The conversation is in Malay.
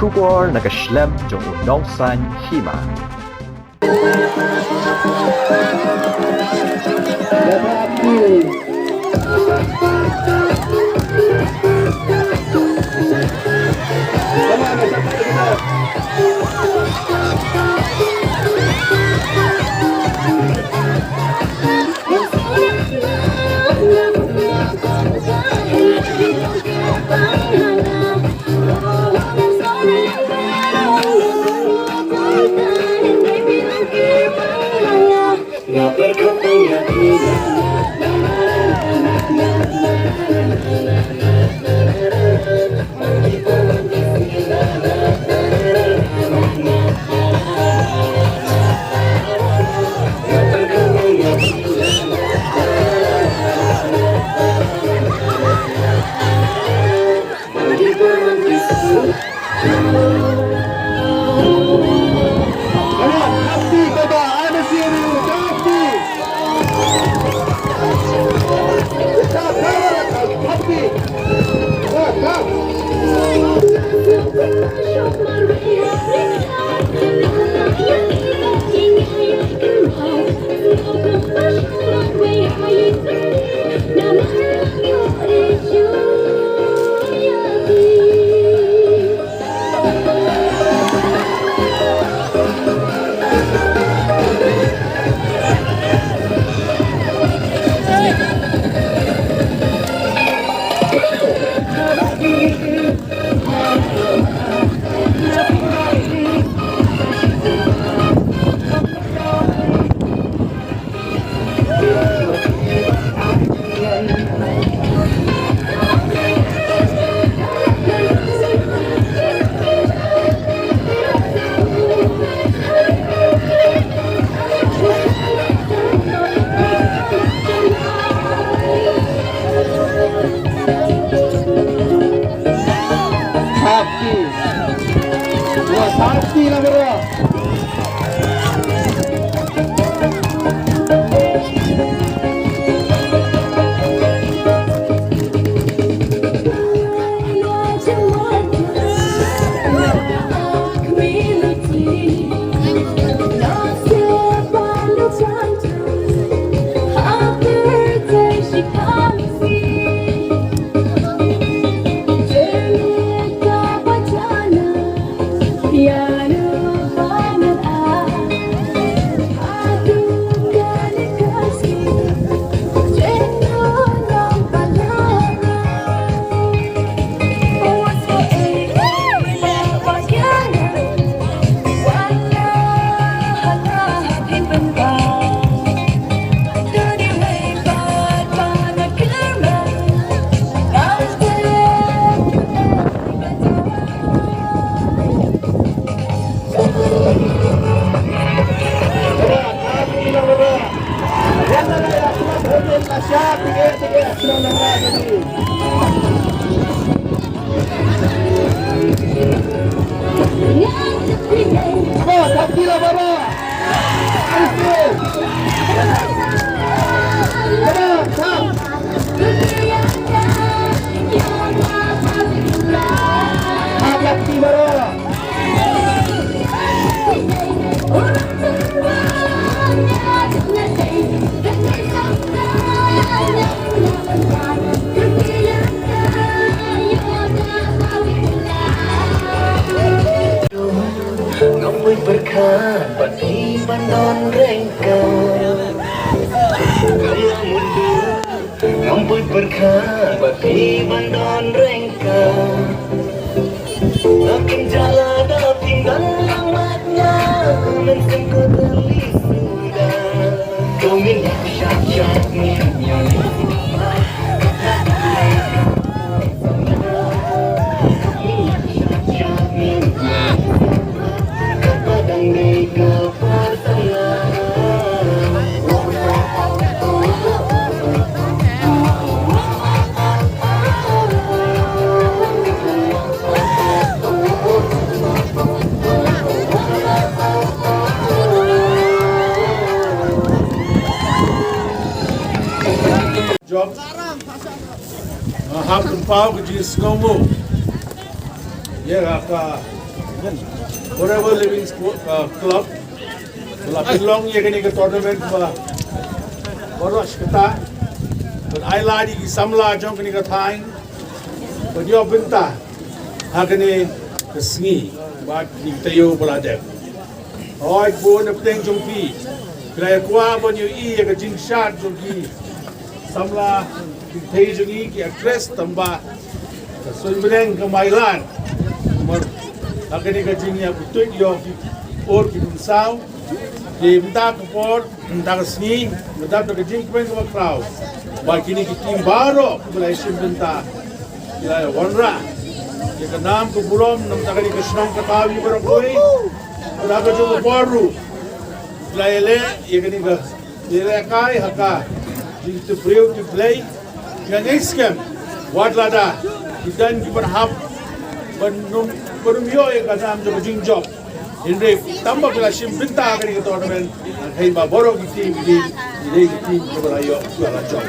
Phutbol nag-shlem jong unongsan Hima. Job. Hapun pau ke jenis kamu. Ya, apa Forever Living Club. Shillong ye kini ke tournament ba. Boros kita. But I ladi ki samla jong kini ke thain. But yo binta. Hakini kesengi. Ba ni tayo belajar. Oi pun penting jong pi. Kaya kuah pun yo I ke jing Shad jong pi. Samla ki tayo jong I ki actress tambah. Sanmilian ke Mailan. Hakini ke jing ya betul yo ki or ki bunsau. Di bentar kepor, bentar seni, bentar ke jing kemen ke crowd. Bagi ni tim baru mulai sim bentar. Ya Nongrah. Dia ke nam ke Puron, nam tak ni ke Shillong ke tawi berkoi. Dah ke jumpa baru. Lain ia ke ni ke lekai haka. Jing tu beriu tu play. Yang eskem, wad lada. Kita ni berhap. Berumio ia ke nam tu jing job. Ini tambah kelas sim bintang kali ke tournament. Hima borong di tim ke berayo jualan job.